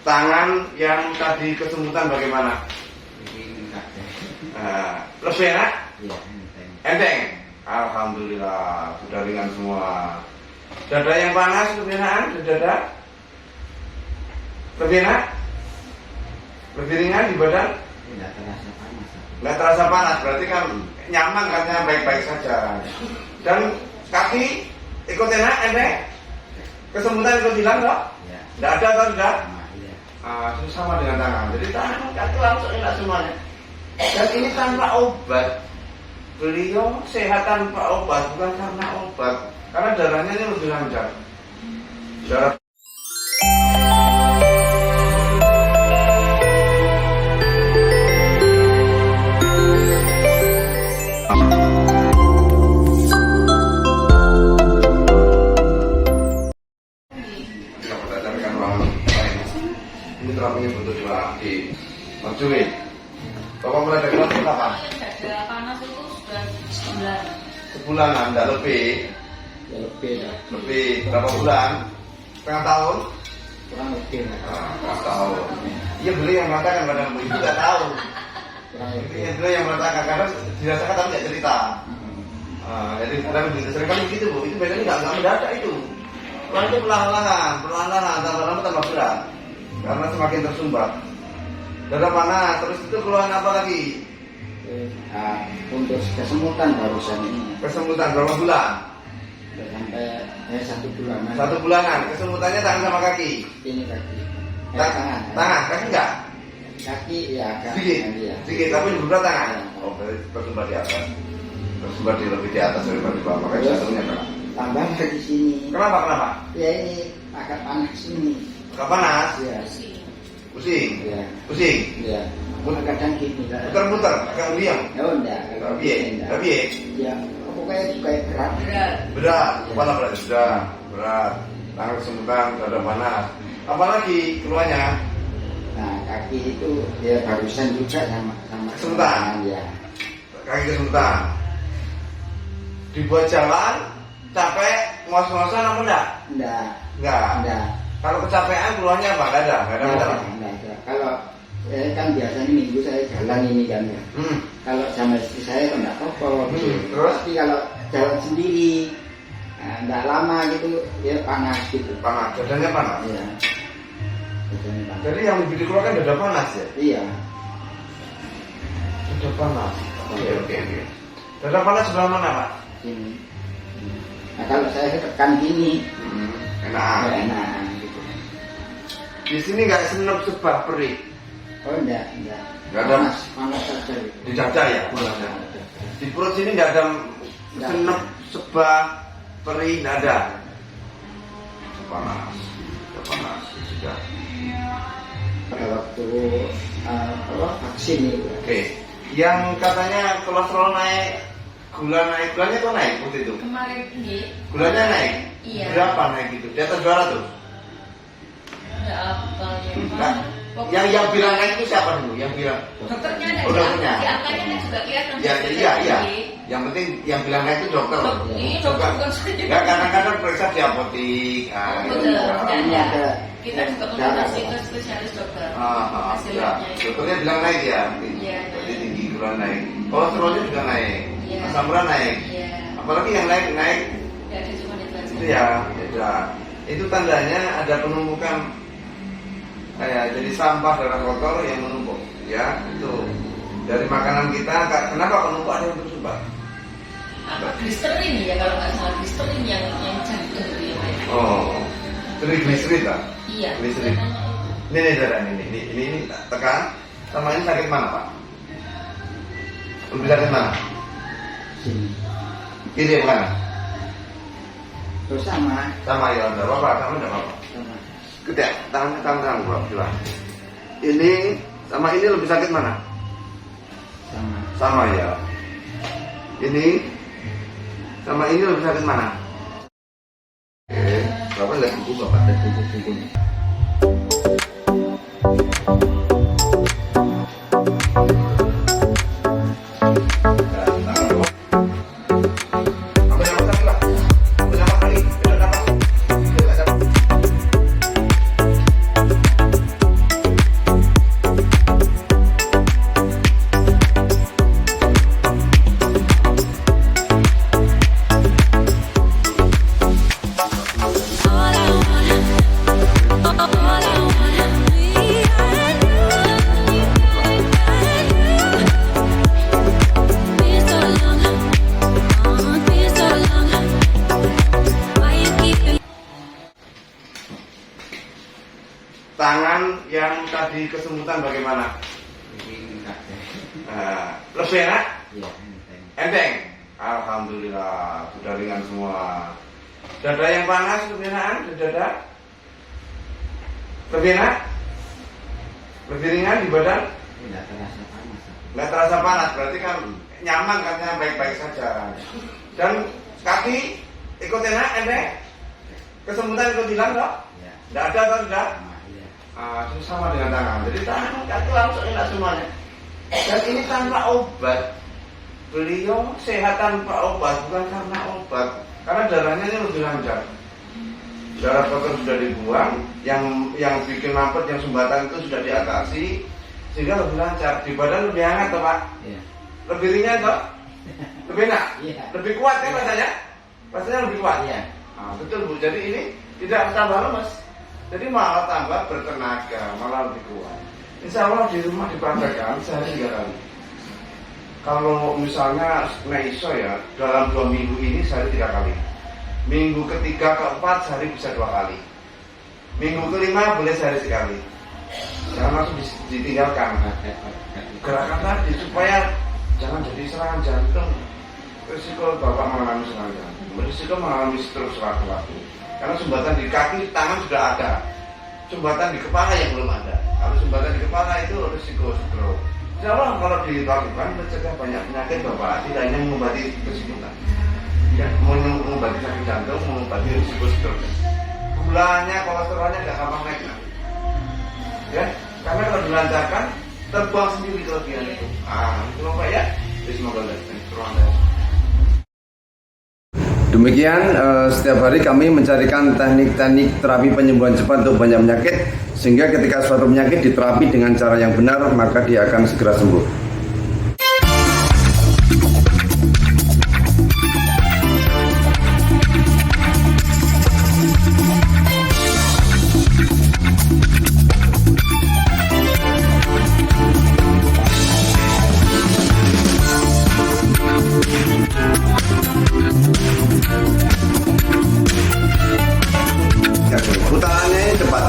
Tangan yang tadi kesemutan bagaimana? Lebih enak? Enteng. Alhamdulillah, sudah ringan semua. Dada yang panas, lebih enak? Dada? Lebih enak? Lebih ringan di badan? Nggak terasa panas, berarti kan nyaman, katanya baik-baik saja. Dan kaki ikut enak, enteng? Kesemutan ikut hilang kok? Nggak ada atau sudah? Itu sama dengan tangan. Jadi tangan kaki langsung enak semuanya. Dan ini tanpa obat. Beliau sehat tanpa obat, bukan karena obat. Karena darahnya ini lebih lancar. Darah ini terapinya butuh di Marjuli. Bapak mulai dari kapan? Dada panas itu sudah sebulan. Sebulanan, enggak lebih. Ya lebih ya. Lebih berapa bulan? Setengah tahun? Kurang lebih ya. Setengah tahun. Iya, beli yang mengatakan pada ibu nggak tahu. Kurang lebih. Itu yang mengatakan karena dirasakan tapi nggak cerita. Jadi kadang begitu sering kali begitu bu. Itu biasanya nggak mendadak itu. Kalau itu perlahan-lahan, tambah-lama tambah berat. Karena semakin tersumbat. Dada panas, terus itu keluhan apa lagi? Untuk kesemutan barusan ini. Kesemutan berapa bulan? Sudah sampai 1 bulan. 1 bulanan. Kesemutannya tangan sama kaki. Ini kaki. Tangan, kaki enggak? Kaki ya agak. Sedikit, tapi berat tangan. Oh, berarti tersumbat di atas. Tersumbat lebih di atas daripada di bawah. Makanya jatuhnya kena. Tambah di sini. Kenapa? Ya ini agak panas sini. Agak panas? Ya. Pusing? Ya. Pusing? Ya. Kadang gini lah. Muter-muter, agak diam. Oh enggak. Tapi ya, kayak berat. Berat, kepala berat sudah berat. Tangan kesemutan, dada panas. Apalagi keluarnya? Nah, kaki itu ya barusan juga sama kesemutan. Ya. Kaki kesemutan. Dibuat jalan, capek, ngos-ngosan apa enggak? Enggak. Kalau kecapean keluarnya apa? Enggak ada masalah. Enggak ada. Kalau kan biasanya minggu saya jalan ini kan ya. Kalau sama istri saya kan enggak apa-apa. Terus? Tapi kalau jalan sendiri, enggak lama gitu, ya panas gitu. Panas, dadanya panas. Iya. Dadanya panas. Jadi yang lebih dikeluarkan dada panas ya? Iya. Dada panas. Oke. Dada panas sebelah mana Pak? Ini. Nah kalau saya tekan gini, Enak. Gitu. Di sini nggak senep sebah perih. Oh enggak. Nggak ada. Panas saja. Di dada ya? Di perut sini nggak ada senep sebah perih, nggak ada. Panas sudah. Pada waktu vaksin itu. Oke. Yang katanya kolesterol naik, gulanya kok naik waktu itu? Kemarin ini. Gulanya naik? Iya. Berapa naik gitu? Di atas 200? Enggak apa Nah, yang bilang naik itu siapa dulu? Yang bilang? Dokternya ada. Oh, dokternya. Di angkanya kan juga kelihatan. Iya. Yang penting yang bilang naik itu dokter. Ini dokter bukan saja. Enggak, kadang-kadang periksa di apotik. Betul. ada. Kita juga konsultasi ke spesialis dokter. Ya. Dokternya bilang naik ya. Iya. Jadi tinggi gula naik. Kolesterolnya juga naik. Iya. Asam urat naik. Iya. Apalagi yang naik Ya, ada cuma itu aja. itu ya. Itu tandanya ada penumpukan kayak jadi sampah darah kotor yang menumpuk. Ya, itu dari makanan kita. Kenapa penumpuk ada yang tersumbat? Apa gliserin ya, kalau nggak salah gliserin yang jantung itu ya. Oh, trigliserid lah. Iya. Gliserid. Ini darah ini tekan. Sama ini sakit mana Pak? Lebih sakit mana? Sini. Kiri yang mana? Terus sama. Sama ya, enggak apa-apa, enggak apa-apa. Sama. Kedek, tangan gua bilang. Ini sama ini lebih sakit mana? Sama. Sama ya. Ini sama ini lebih sakit mana? Oke, Bapak lihat buku Bapak, lihat buku-bukunya. tangan yang tadi kesemutan bagaimana? Lebih enak? Iya, Enteng? Alhamdulillah, sudah ringan semua. Dada yang panas, lebih enak? Dada? Lebih enak? Lebih ringan di badan? tidak terasa panas. Nggak terasa panas, berarti kan nyaman katanya, baik-baik saja. Dan kaki ikut enak, enteng? Kesemutan ikut hilang kok? Ya, Nggak ada atau tidak? sama, iya. Sama dengan tangan. Jadi tangan kaki langsung enak semuanya. Dan ini tanpa obat. Beliau sehat tanpa obat, bukan karena obat. Karena darahnya ini lebih lancar. Darah kotor sudah dibuang, yang bikin mampet, yang sumbatan itu sudah diatasi, sehingga lebih lancar. Di badan lebih hangat toh Pak? Iya. Lebih ringan toh? Lebih enak? Iya. Lebih kuat ya rasanya? Rasanya lebih kuat? Iya. Betul Bu, jadi ini tidak tambah lemes. Jadi malah tambah bertenaga, malah lebih kuat. Insya Allah di rumah dipraktekkan sehari 3 kali. Kalau misalnya iso ya, dalam 2 minggu ini sehari 3 kali. Minggu ketiga, keempat sehari bisa 2 kali. Minggu kelima boleh sehari sekali. Jangan langsung ditinggalkan. Gerakan tadi supaya jangan jadi serangan jantung. Risiko bapak mengalami serangan jantung, risiko mengalami stroke sewaktu-waktu. Karena sumbatan di kaki, tangan sudah ada. Sumbatan di kepala yang belum ada. Kalau sumbatan di kepala itu risiko stroke. Insya Allah kalau dilakukan mencegah banyak penyakit bapak, tidak hanya mengobati kesemutan, ya, mengobati sakit jantung, mengobati risiko stroke. Gulanya, kolesterolnya nggak gampang naik, ya. Karena kalau dilancarkan terbuang sendiri kelebihan itu. Itu bapak ya. Semoga berhasil. Demikian setiap hari kami mencarikan teknik-teknik terapi penyembuhan cepat untuk banyak penyakit, sehingga ketika suatu penyakit diterapi dengan cara yang benar maka dia akan segera sembuh. Putarannya cepat.